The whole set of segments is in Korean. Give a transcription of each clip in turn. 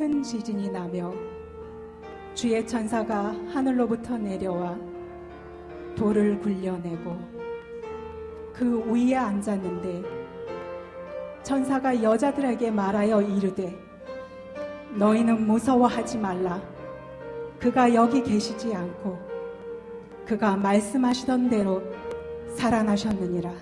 큰 지진이 나며 주의 천사가 하늘로부터 내려와 돌을 굴려내고 그 위에 앉았는데 천사가 여자들에게 말하여 이르되 너희는 무서워하지 말라. 그가 여기 계시지 않고 그가 말씀하시던 대로 살아나셨느니라.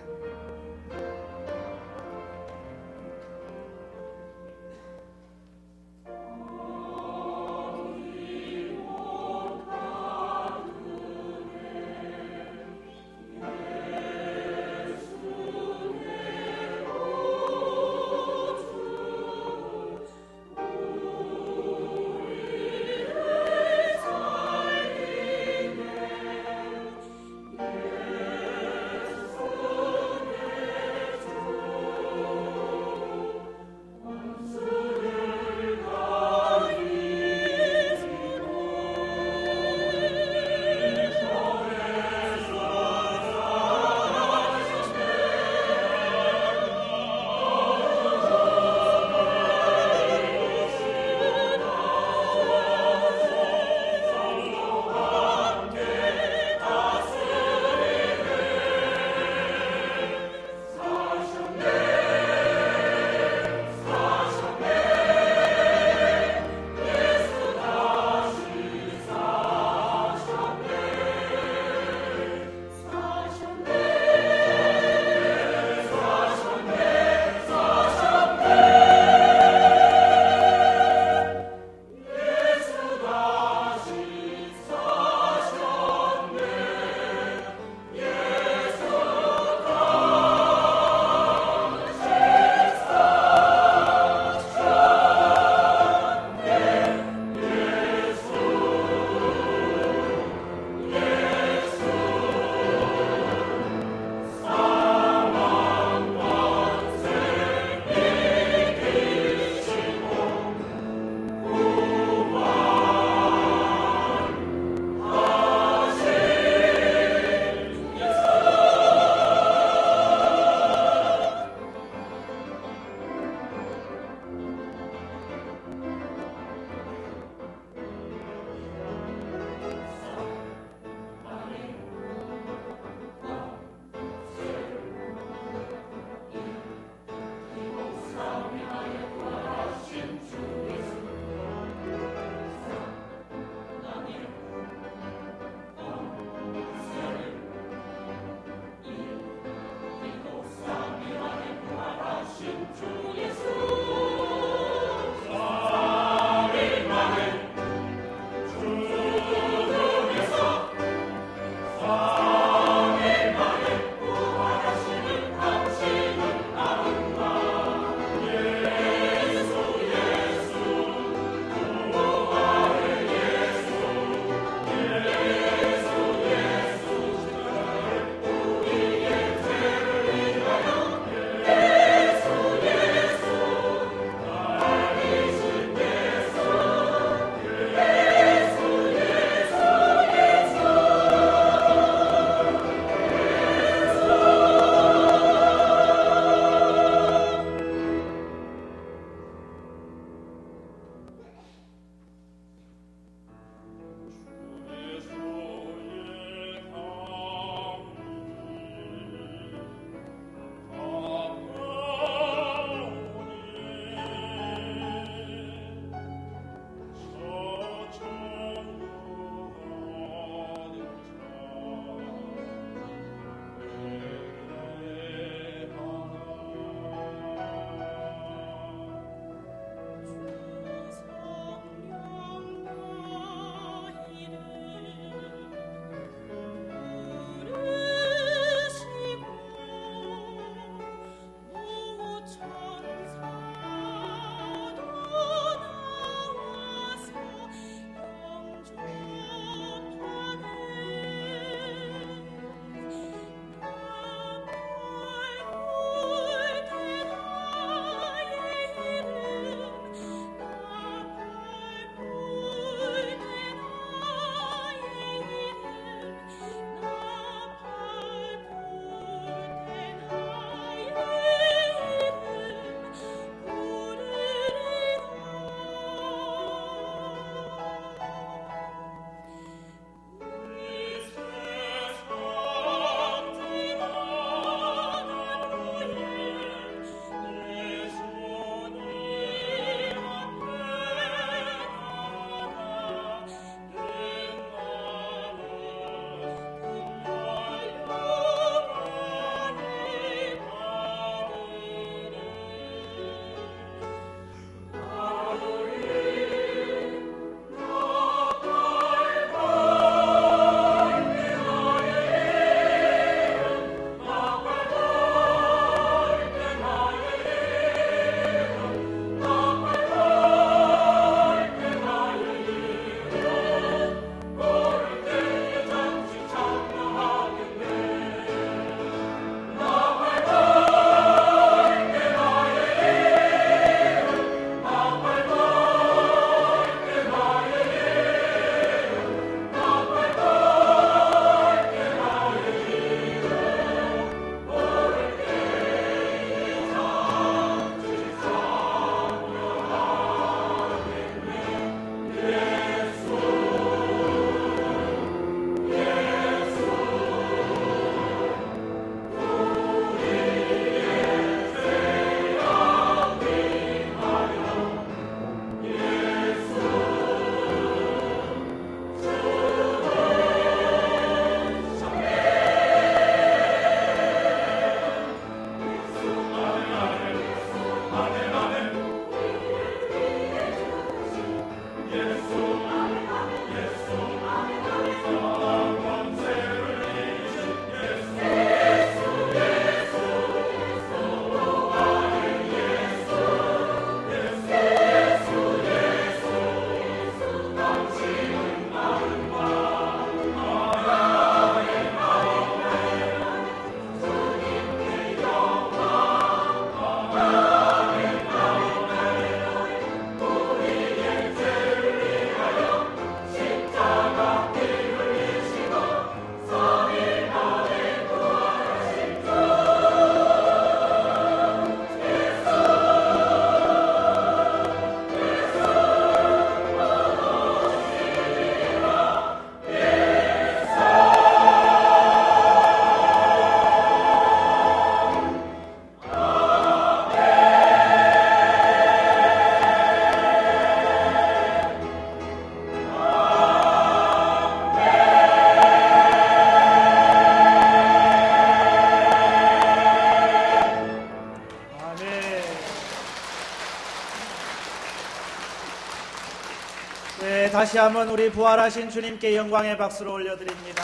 다시 한번 우리 부활하신 주님께 영광의 박수를 올려드립니다.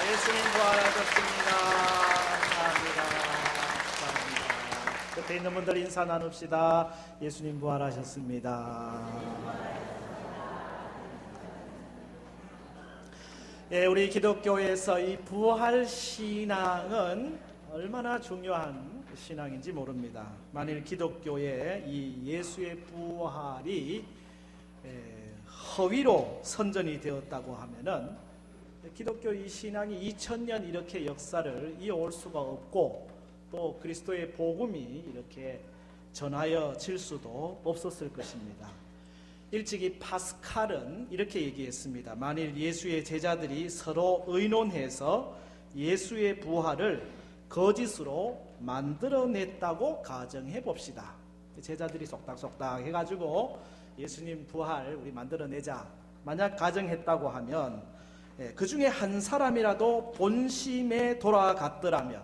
예수님 부활하셨습니다. 감사합니다. 감사합니다. 곁에 있는 분들 인사 나눕시다. 예수님 부활하셨습니다. 예, 우리 기독교에서 이 부활신앙은 얼마나 중요한 신앙인지 모릅니다. 만일 기독교에 이 예수의 부활이 허위로 선전이 되었다고 하면은 기독교 이 신앙이 2000년 이렇게 역사를 이어올 수가 없고 또 그리스도의 복음이 이렇게 전하여질 수도 없었을 것입니다. 일찍이 파스칼은 이렇게 얘기했습니다. 만일 예수의 제자들이 서로 의논해서 예수의 부활을 거짓으로 만들어냈다고 가정해 봅시다. 제자들이 속닥속닥 해가지고 예수님 부활 우리 만들어내자 만약 가정했다고 하면 그 중에 한 사람이라도 본심에 돌아갔더라면,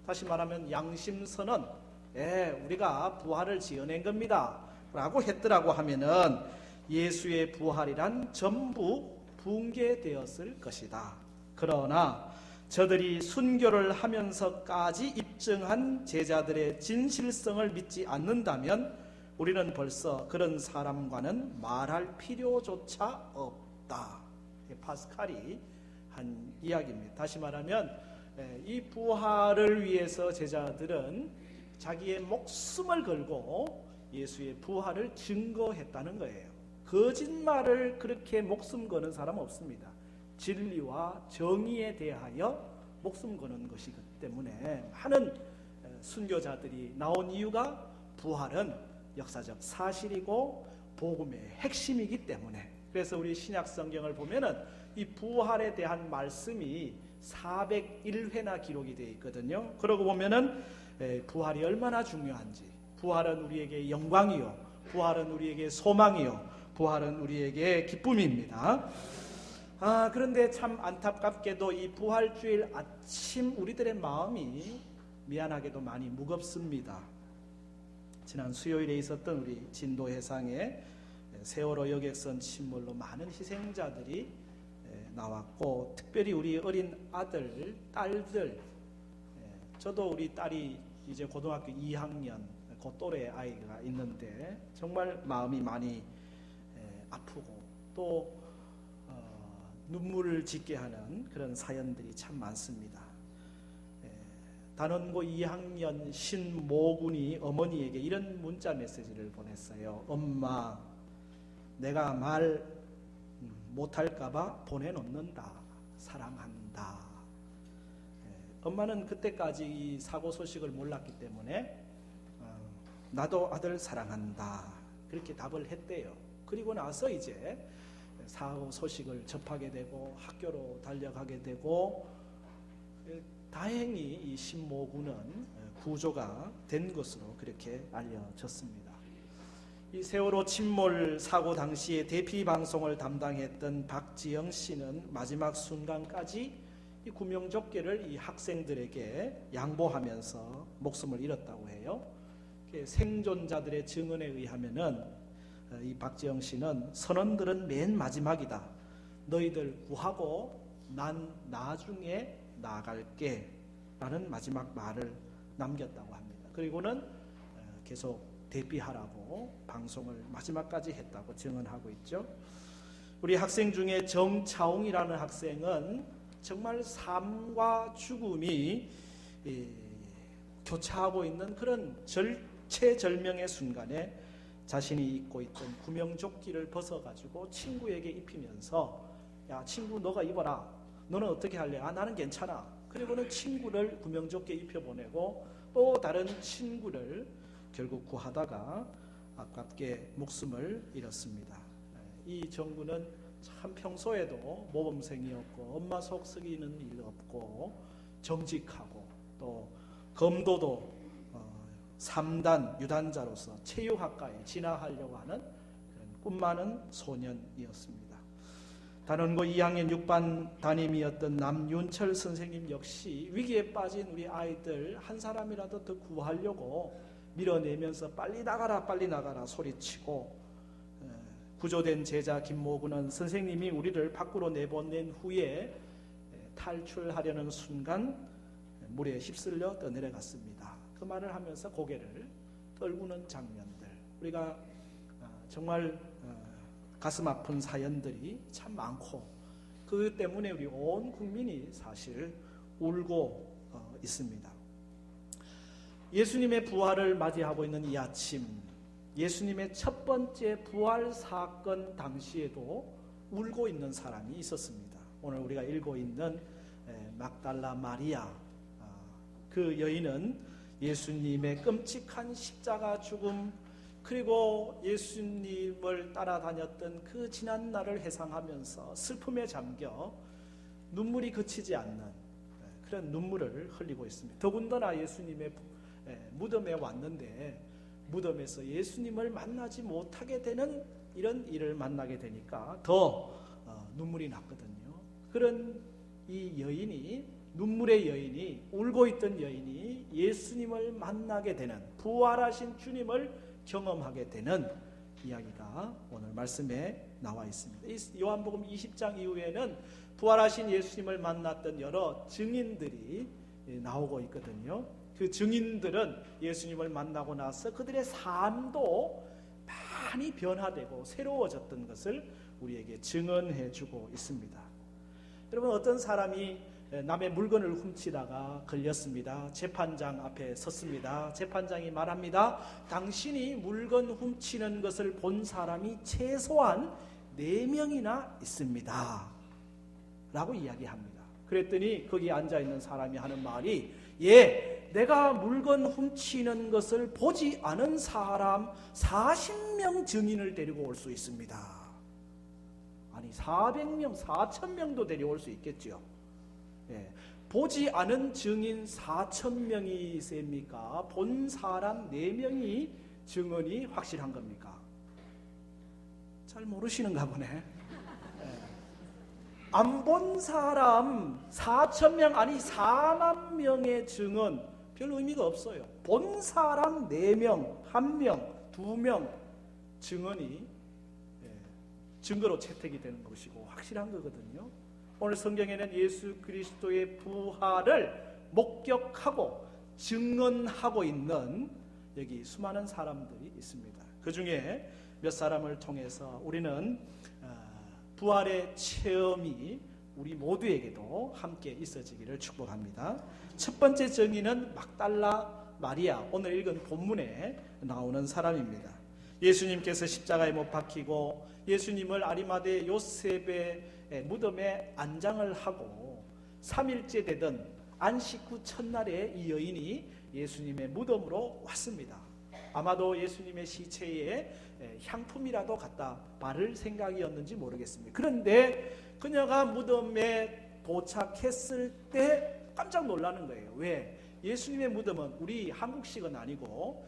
다시 말하면 양심선언, 우리가 부활을 지어낸 겁니다 라고 했더라고 하면은 예수의 부활이란 전부 붕괴되었을 것이다. 그러나 저들이 순교를 하면서까지 입증한 제자들의 진실성을 믿지 않는다면 우리는 벌써 그런 사람과는 말할 필요조차 없다. 파스칼이 한 이야기입니다. 다시 말하면 이 부활을 위해서 제자들은 자기의 목숨을 걸고 예수의 부활을 증거했다는 거예요. 거짓말을 그렇게 목숨 거는 사람 없습니다. 진리와 정의에 대하여 목숨 거는 것이기 때문에 많은 순교자들이 나온 이유가 부활은 역사적 사실이고 복음의 핵심이기 때문에. 그래서 우리 신약 성경을 보면은 이 부활에 대한 말씀이 401회나 기록이 되어 있거든요. 그러고 보면은 부활이 얼마나 중요한지, 부활은 우리에게 영광이요, 부활은 우리에게 소망이요, 부활은 우리에게 기쁨입니다. 그런데 참 안타깝게도 이 부활주일 아침 우리들의 마음이 미안하게도 많이 무겁습니다. 지난 수요일에 있었던 우리 진도 해상에 세월호 여객선 침몰로 많은 희생자들이 나왔고, 특별히 우리 어린 아들, 딸들, 저도 우리 딸이 이제 고등학교 2학년 그 또래 아이가 있는데 정말 마음이 많이 아프고 또 눈물을 짓게 하는 그런 사연들이 참 많습니다. 단원고 2학년 신모군이 어머니에게 이런 문자 메시지를 보냈어요. 엄마, 내가 말 못할까봐 보내놓는다. 사랑한다. 엄마는 그때까지 이 사고 소식을 몰랐기 때문에 나도 아들 사랑한다. 그렇게 답을 했대요. 그리고 나서 이제 사고 소식을 접하게 되고 학교로 달려가게 되고, 다행히 이 신모군은 구조가 된 것으로 그렇게 알려졌습니다. 이 세월호 침몰 사고 당시에 대피 방송을 담당했던 박지영 씨는 마지막 순간까지 이 구명조끼를 이 학생들에게 양보하면서 목숨을 잃었다고 해요. 생존자들의 증언에 의하면은 이 박지영 씨는 선원들은 맨 마지막이다. 너희들 구하고 난 나중에 나갈게 라는 마지막 말을 남겼다고 합니다. 그리고는 계속 대피하라고 방송을 마지막까지 했다고 증언하고 있죠. 우리 학생 중에 정차웅이라는 학생은 정말 삶과 죽음이 교차하고 있는 그런 절체절명의 순간에 자신이 입고 있던 구명조끼를 벗어가지고 친구에게 입히면서, 야 친구 너가 입어라. 너는 어떻게 할래? 나는 괜찮아. 그리고는 친구를 구명조끼 입혀보내고 또 다른 친구를 결국 구하다가 아깝게 목숨을 잃었습니다. 이 정구는 참 평소에도 모범생이었고 엄마 속 썩이는 일 없고 정직하고 또 검도도 3단 유단자로서 체육학과에 진학하려고 하는 그런 꿈 많은 소년이었습니다. 단원고 2학년 6반 담임이었던 남윤철 선생님 역시 위기에 빠진 우리 아이들 한 사람이라도 더 구하려고 밀어내면서 빨리 나가라 빨리 나가라 소리치고 구조된 제자 김모군은 선생님이 우리를 밖으로 내보낸 후에 탈출하려는 순간 물에 휩쓸려 떠내려갔습니다. 그 말을 하면서 고개를 떨구는 장면들, 우리가 정말 가슴 아픈 사연들이 참 많고, 그 때문에 우리 온 국민이 사실 울고 있습니다. 예수님의 부활을 맞이하고 있는 이 아침, 예수님의 첫 번째 부활 사건 당시에도 울고 있는 사람이 있었습니다. 오늘 우리가 읽고 있는 막달라 마리아, 그 여인은 예수님의 끔찍한 십자가 죽음, 그리고 예수님을 따라다녔던 그 지난 날을 회상하면서 슬픔에 잠겨 눈물이 그치지 않는 그런 눈물을 흘리고 있습니다. 더군다나 예수님의 무덤에 왔는데 무덤에서 예수님을 만나지 못하게 되는 이런 일을 만나게 되니까 더 눈물이 났거든요. 그런 이 여인이, 눈물의 여인이, 울고 있던 여인이 예수님을 만나게 되는, 부활하신 주님을 경험하게 되는 이야기가 오늘 말씀에 나와 있습니다. 이 요한복음 20장 이후에는 부활하신 예수님을 만났던 여러 증인들이 나오고 있거든요. 그 증인들은 예수님을 만나고 나서 그들의 삶도 많이 변화되고 새로워졌던 것을 우리에게 증언해 주고 있습니다. 여러분, 어떤 사람이 남의 물건을 훔치다가 걸렸습니다. 재판장 앞에 섰습니다. 재판장이 말합니다. 당신이 물건 훔치는 것을 본 사람이 최소한 4명이나 있습니다 라고 이야기합니다. 그랬더니 거기 앉아있는 사람이 하는 말이, 예, 내가 물건 훔치는 것을 보지 않은 사람 40명 증인을 데리고 올 수 있습니다. 아니, 400명, 4,000명도 데려올 수 있겠죠. 예, 보지 않은 증인 4,000명이 있습니까? 본 사람 4명이 증언이 확실한 겁니까? 잘 모르시는가 보네. 안 본 사람 4,000명, 아니 4만 명의 증언 별 의미가 없어요. 본 사람 4명, 1명, 2명 증언이 증거로 채택이 되는 것이고 확실한 거거든요. 오늘 성경에는 예수 그리스도의 부활을 목격하고 증언하고 있는 여기 수많은 사람들이 있습니다. 그 중에 몇 사람을 통해서 우리는 부활의 체험이 우리 모두에게도 함께 있어지기를 축복합니다. 첫 번째 증인은 막달라 마리아, 오늘 읽은 본문에 나오는 사람입니다. 예수님께서 십자가에 못 박히고 예수님을 아리마대 요셉의 무덤에 안장을 하고 3일째 되던 안식 후 첫날에 이 여인이 예수님의 무덤으로 왔습니다. 아마도 예수님의 시체에 향품이라도 갖다 바를 생각이었는지 모르겠습니다. 그런데 그녀가 무덤에 도착했을 때 깜짝 놀라는 거예요. 왜? 예수님의 무덤은 우리 한국식은 아니고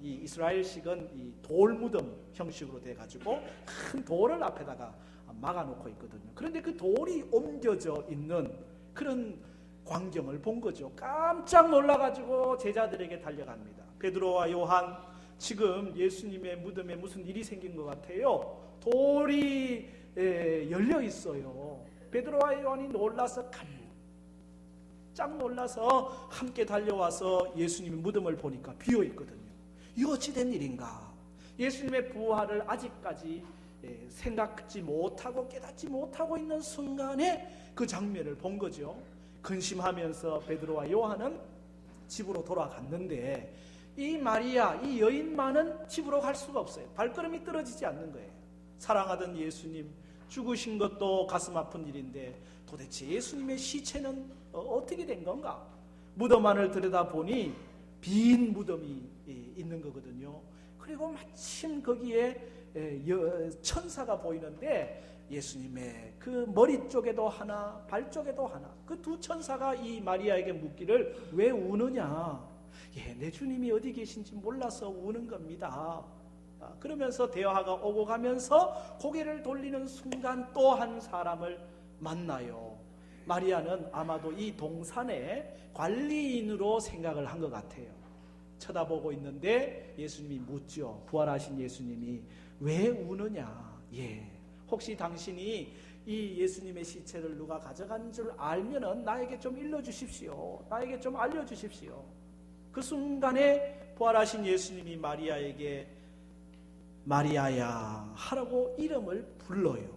이 이스라엘식은 이 돌무덤 형식으로 돼가지고 큰 돌을 앞에다가 막아놓고 있거든요. 그런데 그 돌이 옮겨져 있는 그런 광경을 본 거죠. 깜짝 놀라가지고 제자들에게 달려갑니다. 베드로와 요한, 지금 예수님의 무덤에 무슨 일이 생긴 것 같아요. 돌이 열려 있어요. 베드로와 요한이 놀라서 깜짝 놀라서 함께 달려와서 예수님의 무덤을 보니까 비어 있거든요. 이 어찌 된 일인가? 예수님의 부활을 아직까지 생각지 못하고 깨닫지 못하고 있는 순간에 그 장면을 본 거죠. 근심하면서 베드로와 요한은 집으로 돌아갔는데 이 마리아, 이 여인만은 집으로 갈 수가 없어요. 발걸음이 떨어지지 않는 거예요. 사랑하던 예수님 죽으신 것도 가슴 아픈 일인데 도대체 예수님의 시체는 어떻게 된 건가? 무덤 안을 들여다보니 빈 무덤이 있는 거거든요. 그리고 마침 거기에 천사가 보이는데 예수님의 그 머리 쪽에도 하나, 발 쪽에도 하나, 그 두 천사가 이 마리아에게 묻기를 왜 우느냐? 예, 내 주님이 어디 계신지 몰라서 우는 겁니다. 그러면서 대화가 오고 가면서 고개를 돌리는 순간 또 한 사람을 만나요. 마리아는 아마도 이 동산의 관리인으로 생각을 한 것 같아요. 쳐다보고 있는데 예수님이 묻죠. 부활하신 예수님이 왜 우느냐? 예. 혹시 당신이 이 예수님의 시체를 누가 가져간 줄 알면은 나에게 좀 일러주십시오. 나에게 좀 알려주십시오. 그 순간에 부활하신 예수님이 마리아에게 마리아야 하라고 이름을 불러요.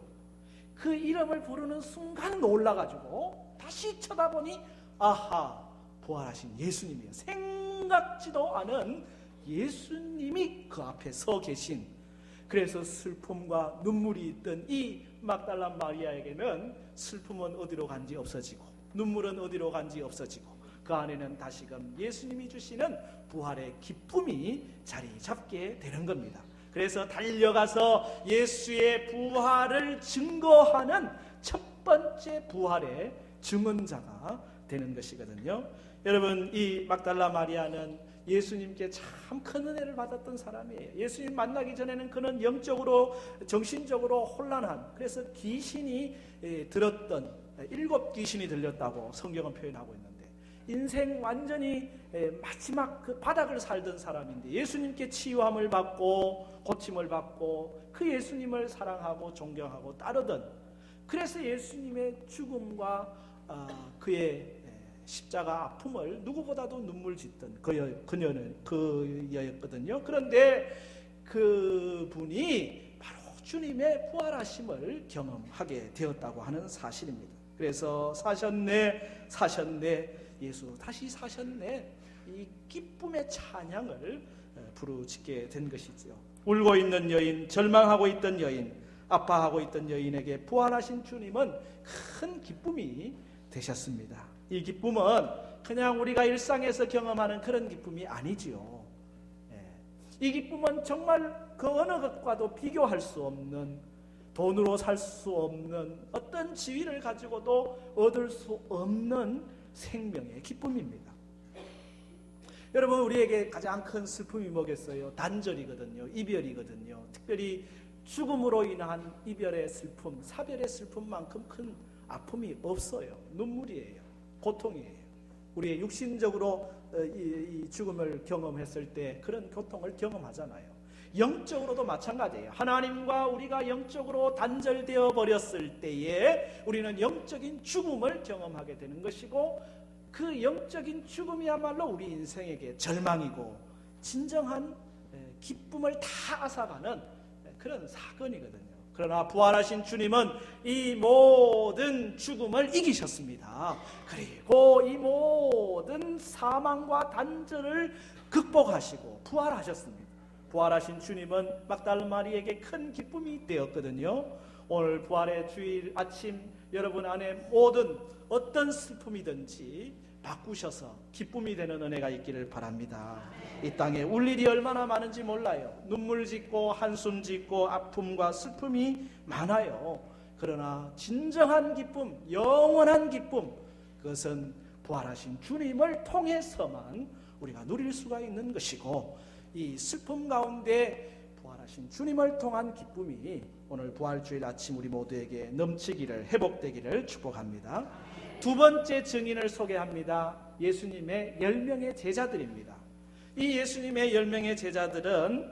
그 이름을 부르는 순간 놀라가지고 다시 쳐다보니 아하, 부활하신 예수님이에요. 생각지도 않은 예수님이 그 앞에 서 계신. 그래서 슬픔과 눈물이 있던 이 막달라 마리아에게는 슬픔은 어디로 간지 없어지고 눈물은 어디로 간지 없어지고 그 안에는 다시금 예수님이 주시는 부활의 기쁨이 자리 잡게 되는 겁니다. 그래서 달려가서 예수의 부활을 증거하는 첫 번째 부활의 증언자가 되는 것이거든요. 여러분, 이 막달라 마리아는 예수님께 참 큰 은혜를 받았던 사람이에요. 예수님 만나기 전에는 그는 영적으로 정신적으로 혼란한, 그래서 귀신이 들었던 7 귀신이 들렸다고 성경은 표현하고 있는데, 인생 완전히 마지막 그 바닥을 살던 사람인데 예수님께 치유함을 받고 고침을 받고 그 예수님을 사랑하고 존경하고 따르던, 그래서 예수님의 죽음과 그의 십자가 아픔을 누구보다도 눈물 짓던 그녀였거든요. 그런데 그분이 바로 주님의 부활하심을 경험하게 되었다고 하는 사실입니다. 그래서 사셨네, 예수 다시 사셨네, 이 기쁨의 찬양을 부르짖게 된 것이죠. 울고 있는 여인, 절망하고 있던 여인, 아파하고 있던 여인에게 부활하신 주님은 큰 기쁨이 되셨습니다. 이 기쁨은 그냥 우리가 일상에서 경험하는 그런 기쁨이 아니지요. 이 기쁨은 정말 그 어느 것과도 비교할 수 없는, 돈으로 살 수 없는, 어떤 지위를 가지고도 얻을 수 없는 생명의 기쁨입니다. 여러분, 우리에게 가장 큰 슬픔이 뭐겠어요? 단절이거든요. 이별이거든요. 특별히 죽음으로 인한 이별의 슬픔, 사별의 슬픔만큼 큰 아픔이 없어요. 눈물이에요. 고통이에요. 우리의 육신적으로 이 죽음을 경험했을 때 그런 고통을 경험하잖아요. 영적으로도 마찬가지예요. 하나님과 우리가 영적으로 단절되어 버렸을 때에 우리는 영적인 죽음을 경험하게 되는 것이고, 그 영적인 죽음이야말로 우리 인생에게 절망이고 진정한 기쁨을 다 앗아가는 그런 사건이거든요. 그러나 부활하신 주님은 이 모든 죽음을 이기셨습니다. 그리고 이 모든 사망과 단절을 극복하시고 부활하셨습니다. 부활하신 주님은 막달라 마리아에게 큰 기쁨이 되었거든요. 오늘 부활의 주일 아침 여러분 안에 모든 어떤 슬픔이든지 바꾸셔서 기쁨이 되는 은혜가 있기를 바랍니다. 이 땅에 울 일이 얼마나 많은지 몰라요. 눈물 짓고 한숨 짓고 아픔과 슬픔이 많아요. 그러나 진정한 기쁨, 영원한 기쁨, 그것은 부활하신 주님을 통해서만 우리가 누릴 수가 있는 것이고, 이 슬픔 가운데 부활하신 주님을 통한 기쁨이 오늘 부활주일 아침 우리 모두에게 넘치기를, 회복되기를 축복합니다. 두 번째 증인을 소개합니다. 예수님의 10명의 제자들입니다. 이 예수님의 10명의 제자들은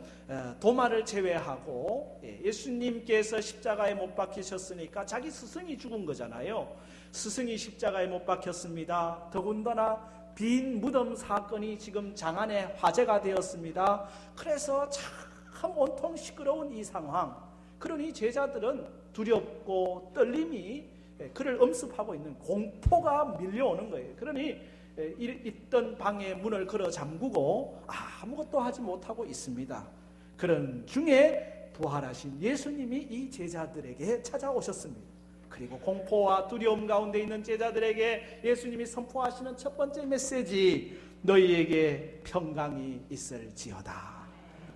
도마를 제외하고, 예수님께서 십자가에 못 박히셨으니까 자기 스승이 죽은 거잖아요. 스승이 십자가에 못 박혔습니다. 더군다나 빈 무덤 사건이 지금 장안의 화제가 되었습니다. 그래서 참 온통 시끄러운 이 상황, 그러니 제자들은 두렵고 떨림이 그를 엄습하고 있는, 공포가 밀려오는 거예요. 그러니 있던 방의 문을 걸어 잠그고 아무것도 하지 못하고 있습니다. 그런 중에 부활하신 예수님이 이 제자들에게 찾아오셨습니다. 그리고 공포와 두려움 가운데 있는 제자들에게 예수님이 선포하시는 첫 번째 메시지, 너희에게 평강이 있을지어다.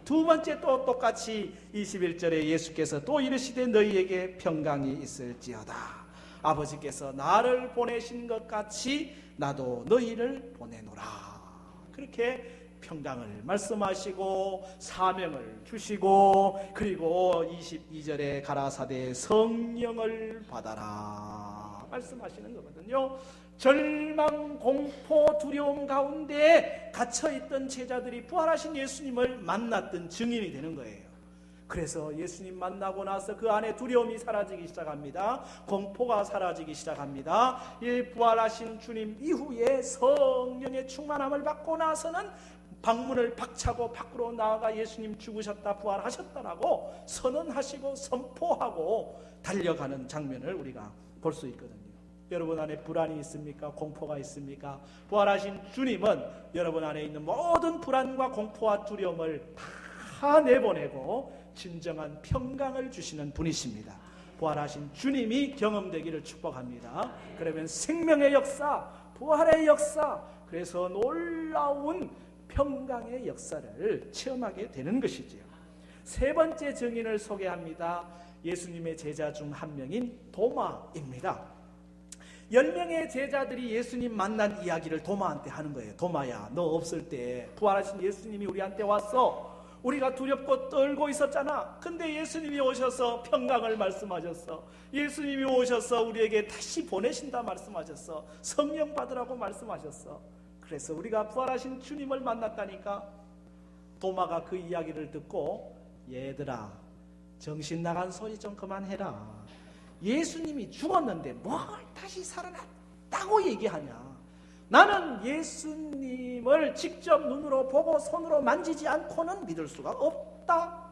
두 번째 또 똑같이 21절에 예수께서 또 이르시되 너희에게 평강이 있을지어다. 아버지께서 나를 보내신 것 같이 나도 너희를 보내노라. 그렇게 평강을 말씀하시고 사명을 주시고, 그리고 22절에 가라사대 성령을 받아라 말씀하시는 거거든요. 절망, 공포, 두려움 가운데 갇혀있던 제자들이 부활하신 예수님을 만났던 증인이 되는 거예요. 그래서 예수님 만나고 나서 그 안에 두려움이 사라지기 시작합니다. 공포가 사라지기 시작합니다. 이 부활하신 주님 이후에 성령의 충만함을 받고 나서는 방문을 박차고 밖으로 나아가 예수님 죽으셨다 부활하셨다라고 선언하시고 선포하고 달려가는 장면을 우리가 볼 수 있거든요. 여러분 안에 불안이 있습니까? 공포가 있습니까? 부활하신 주님은 여러분 안에 있는 모든 불안과 공포와 두려움을 다 내보내고 진정한 평강을 주시는 분이십니다. 부활하신 주님이 경험되기를 축복합니다. 그러면 생명의 역사, 부활의 역사, 그래서 놀라운 평강의 역사를 체험하게 되는 것이지요. 세 번째 증인을 소개합니다. 예수님의 제자 중 한 명인 도마입니다. 10명의 제자들이 예수님 만난 이야기를 도마한테 하는 거예요. 도마야, 너 없을 때 부활하신 예수님이 우리한테 왔어. 우리가 두렵고 떨고 있었잖아. 근데 예수님이 오셔서 평강을 말씀하셨어. 예수님이 오셔서 우리에게 다시 보내신다 말씀하셨어. 성령 받으라고 말씀하셨어. 그래서 우리가 부활하신 주님을 만났다니까. 도마가 그 이야기를 듣고, 얘들아, 정신 나간 소리 좀 그만해라. 예수님이 죽었는데 뭘 다시 살아났다고 얘기하냐. 나는 예수님을 직접 눈으로 보고 손으로 만지지 않고는 믿을 수가 없다.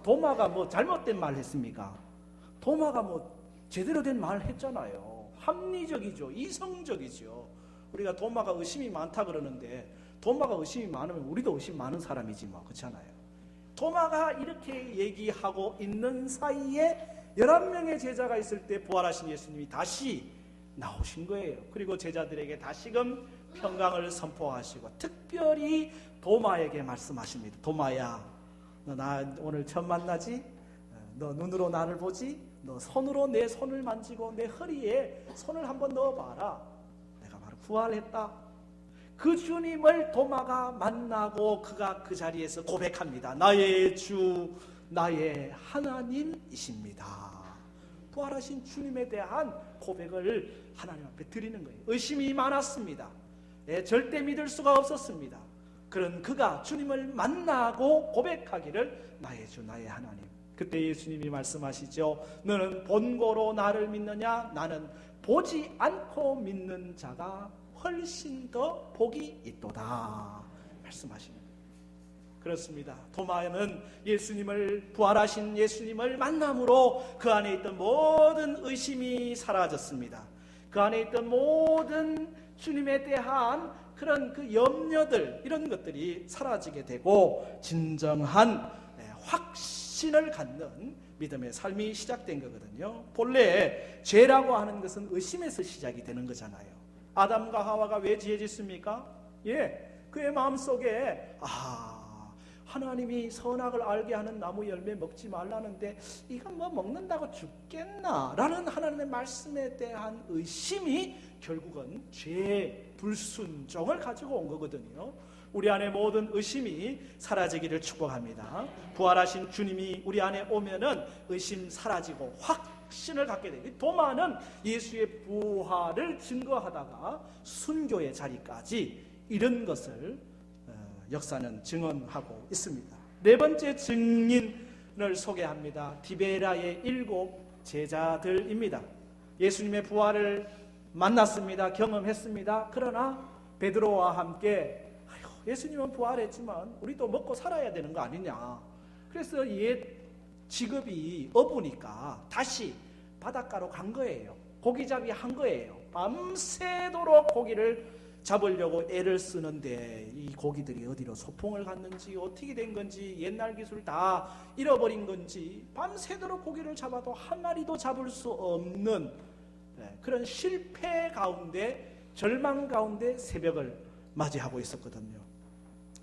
도마가 뭐 잘못된 말 했습니까? 도마가 뭐 제대로 된 말 했잖아요. 합리적이죠. 이성적이죠. 우리가 도마가 의심이 많다 그러는데, 도마가 의심이 많으면 우리도 의심 많은 사람이지 뭐, 그렇잖아요. 도마가 이렇게 얘기하고 있는 사이에 11명의 제자가 있을 때 부활하신 예수님이 다시 나오신 거예요. 그리고 제자들에게 다시금 평강을 선포하시고 특별히 도마에게 말씀하십니다. 도마야, 너 나 오늘 처음 만나지? 너 눈으로 나를 보지? 너 손으로 내 손을 만지고 내 허리에 손을 한번 넣어봐라. 내가 바로 부활했다. 그 주님을 도마가 만나고 그가 그 자리에서 고백합니다. 나의 주, 나의 하나님이십니다. 부활하신 주님에 대한 고백을 하나님 앞에 드리는 거예요. 의심이 많았습니다. 절대 믿을 수가 없었습니다. 그런 그가 주님을 만나고 고백하기를 나의 주, 나의 하나님. 그때 예수님이 말씀하시죠. 너는 본고로 나를 믿느냐? 나는 보지 않고 믿는 자가 훨씬 더 복이 있도다 말씀하시는 거예요. 그렇습니다. 도마는 예수님을, 부활하신 예수님을 만남으로 그 안에 있던 모든 의심이 사라졌습니다. 그 안에 있던 모든 주님에 대한 그런 그 염려들, 이런 것들이 사라지게 되고 진정한 확신을 갖는 믿음의 삶이 시작된 거거든요. 본래 죄라고 하는 것은 의심에서 시작이 되는 거잖아요. 아담과 하와가 왜 지어졌습니까? 그의 마음속에 하나님이 선악을 알게 하는 나무 열매 먹지 말라는데 이건 뭐 먹는다고 죽겠나? 라는 하나님의 말씀에 대한 의심이 결국은 죄의 불순종을 가지고 온 거거든요. 우리 안에 모든 의심이 사라지기를 축복합니다. 부활하신 주님이 우리 안에 오면은 의심 사라지고 확신을 갖게 돼요. 도마는 예수의 부활을 증거하다가 순교의 자리까지 이런 것을 역사는 증언하고 있습니다. 네 번째 증인을 소개합니다. 디베라의 7 제자들입니다. 예수님의 부활을 만났습니다. 경험했습니다. 그러나 베드로와 함께 예수님은 부활했지만 우리도 먹고 살아야 되는 거 아니냐. 그래서 옛 직업이 어부니까 다시 바닷가로 간 거예요. 고기잡이 한 거예요. 밤새도록 고기를 잡으려고 애를 쓰는데 이 고기들이 어디로 소풍을 갔는지 어떻게 된 건지 옛날 기술 다 잃어버린 건지 밤새도록 고기를 잡아도 한 마리도 잡을 수 없는 그런 실패 가운데, 절망 가운데 새벽을 맞이하고 있었거든요.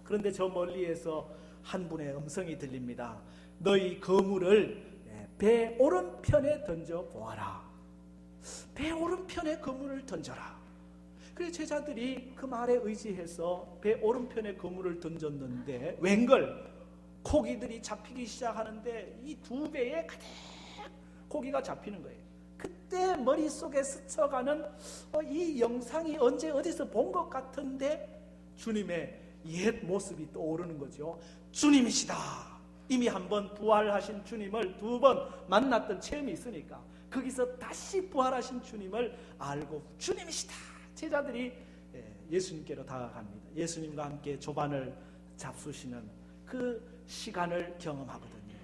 그런데 저 멀리에서 한 분의 음성이 들립니다. 너희 그물을 배 오른편에 던져 보아라. 배 오른편에 그물을 던져라. 그래서 제자들이 그 말에 의지해서 배 오른편에 그물을 던졌는데 웬걸 고기들이 잡히기 시작하는데 이 2배에 가득 고기가 잡히는 거예요. 그때 머릿속에 스쳐가는 이 영상이 언제 어디서 본 것 같은데 주님의 옛 모습이 떠오르는 거죠. 주님이시다. 이미 한번 부활하신 주님을 2번 만났던 체험이 있으니까 거기서 다시 부활하신 주님을 알고 주님이시다. 제자들이 예수님께로 다가갑니다. 예수님과 함께 조반을 잡수시는 그 시간을 경험하거든요.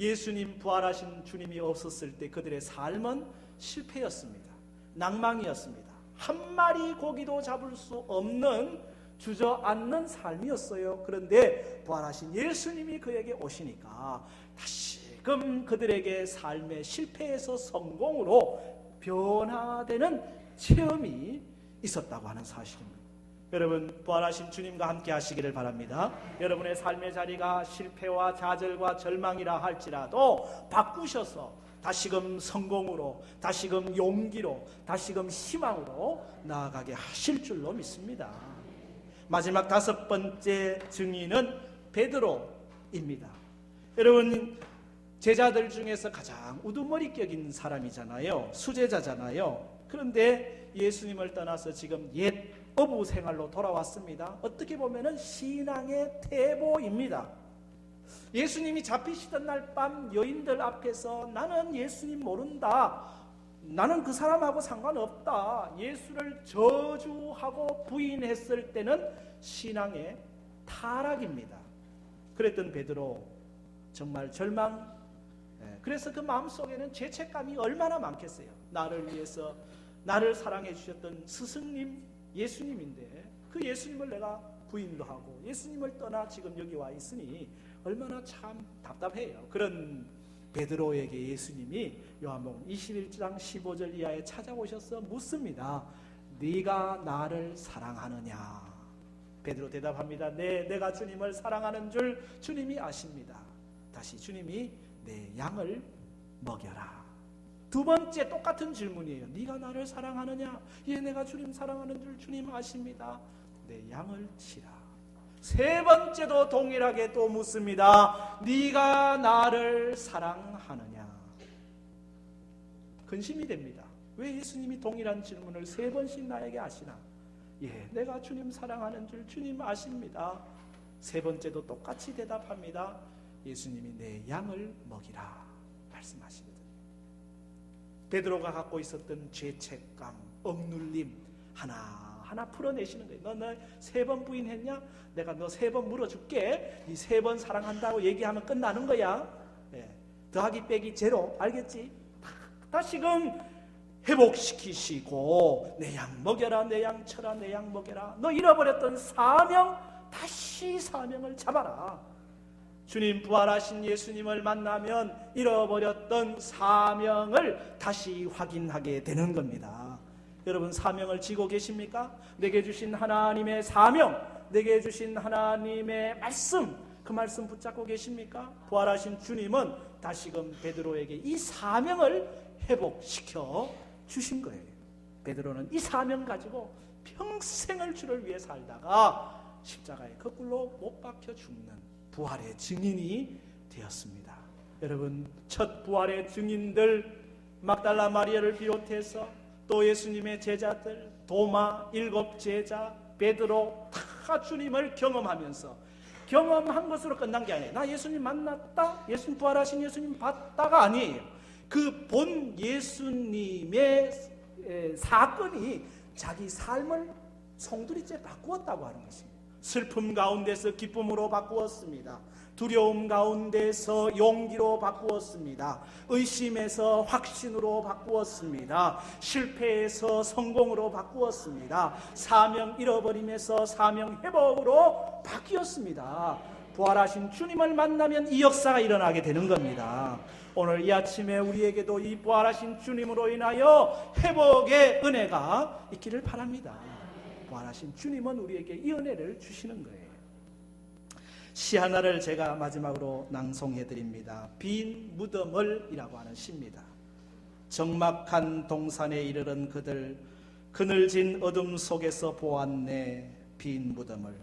예수님 부활하신 주님이 없었을 때 그들의 삶은 실패였습니다. 낭망이었습니다. 한 마리 고기도 잡을 수 없는 주저앉는 삶이었어요. 그런데 부활하신 예수님이 그에게 오시니까 다시금 그들에게 삶의 실패에서 성공으로 변화되는 체험이 있었다고 하는 사실입니다. 여러분, 부활하신 주님과 함께 하시기를 바랍니다. 여러분의 삶의 자리가 실패와 좌절과 절망이라 할지라도 바꾸셔서 다시금 성공으로, 다시금 용기로, 다시금 희망으로 나아가게 하실 줄로 믿습니다. 마지막 5번째 증인은 베드로입니다. 여러분, 제자들 중에서 가장 우두머리격인 사람이잖아요. 수제자잖아요. 그런데 예수님을 떠나서 지금 옛 어부 생활로 돌아왔습니다. 어떻게 보면은 신앙의 태보입니다. 예수님이 잡히시던 날 밤 여인들 앞에서 나는 예수님 모른다, 나는 그 사람하고 상관없다, 예수를 저주하고 부인했을 때는 신앙의 타락입니다. 그랬던 베드로 정말 절망, 그래서 그 마음속에는 죄책감이 얼마나 많겠어요. 나를 위해서 나를 사랑해 주셨던 스승님 예수님인데 그 예수님을 내가 부인도 하고 예수님을 떠나 지금 여기 와 있으니 얼마나 참 답답해요. 그런 베드로에게 예수님이 요한복음 21장 15절 이하에 찾아오셔서 묻습니다. 네가 나를 사랑하느냐? 베드로 대답합니다. 네, 내가 주님을 사랑하는 줄 주님이 아십니다. 다시 주님이 내 양을 먹여라. 2번째 똑같은 질문이에요. 네가 나를 사랑하느냐? 예, 내가 주님 사랑하는 줄 주님 아십니다. 내 양을 치라. 3번째도 동일하게 또 묻습니다. 네가 나를 사랑하느냐? 근심이 됩니다. 왜 예수님이 동일한 질문을 3번씩 나에게 하시나? 예, 내가 주님 사랑하는 줄 주님 아십니다. 3번째도 똑같이 대답합니다. 예수님이 내 양을 먹이라 말씀하시거든요. 베드로가 갖고 있었던 죄책감, 억눌림 하나하나 풀어내시는 거예요. 너 3번 부인했냐? 내가 너 3번 물어줄게. 이 3번 사랑한다고 얘기하면 끝나는 거야. 예. 더하기 빼기 제로, 알겠지? 다시금 회복시키시고 내 양 먹여라, 내 양 쳐라, 내 양 먹여라. 너 잃어버렸던 사명, 다시 사명을 잡아라. 주님 부활하신 예수님을 만나면 잃어버렸던 사명을 다시 확인하게 되는 겁니다. 여러분, 사명을 지고 계십니까? 내게 주신 하나님의 사명, 내게 주신 하나님의 말씀, 그 말씀 붙잡고 계십니까? 부활하신 주님은 다시금 베드로에게 이 사명을 회복시켜 주신 거예요. 베드로는 이 사명 가지고 평생을 주를 위해 살다가 십자가에 거꾸로 못 박혀 죽는 부활의 증인이 되었습니다. 여러분, 첫 부활의 증인들 막달라 마리아를 비롯해서 또 예수님의 제자들, 도마, 7 제자, 베드로 다 주님을 경험하면서 경험한 것으로 끝난 게 아니에요. 나 예수님 만났다, 예수님 부활하신 예수님 봤다가 아니에요. 그 본 예수님의 사건이 자기 삶을 송두리째 바꾸었다고 하는 것입니다. 슬픔 가운데서 기쁨으로 바꾸었습니다. 두려움 가운데서 용기로 바꾸었습니다. 의심에서 확신으로 바꾸었습니다. 실패에서 성공으로 바꾸었습니다. 사명 잃어버림에서 사명 회복으로 바뀌었습니다. 부활하신 주님을 만나면 이 역사가 일어나게 되는 겁니다. 오늘 이 아침에 우리에게도 이 부활하신 주님으로 인하여 회복의 은혜가 있기를 바랍니다. 부활하신 주님은 우리에게 이 은혜를 주시는 거예요. 시 하나를 제가 마지막으로 낭송해 드립니다. 빈 무덤을 이라고 하는 시입니다. 적막한 동산에 이르른 그들, 그늘진 어둠 속에서 보았네 빈 무덤을.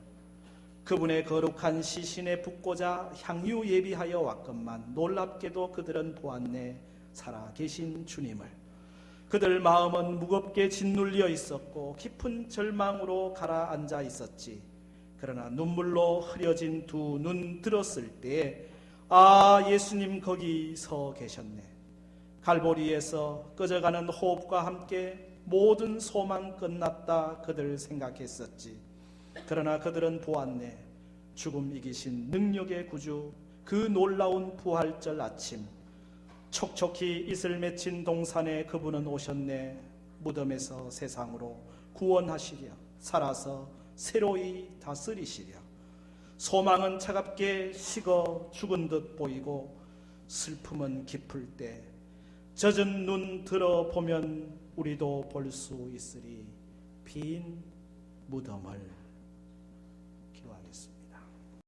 그분의 거룩한 시신에 붓고자 향유 예비하여 왔건만 놀랍게도 그들은 보았네 살아계신 주님을. 그들 마음은 무겁게 짓눌려 있었고 깊은 절망으로 가라앉아 있었지. 그러나 눈물로 흐려진 두 눈 들었을 때 아, 예수님 거기 서 계셨네. 갈보리에서 꺼져가는 호흡과 함께 모든 소망 끝났다 그들 생각했었지. 그러나 그들은 보았네. 죽음 이기신 능력의 구주, 그 놀라운 부활절 아침, 촉촉히 이슬 맺힌 동산에 그분은 오셨네. 무덤에서 세상으로 구원하시랴. 살아서 새로이 다스리시랴. 소망은 차갑게 식어 죽은 듯 보이고 슬픔은 깊을 때 젖은 눈 들어보면 우리도 볼 수 있으리 빈 무덤을.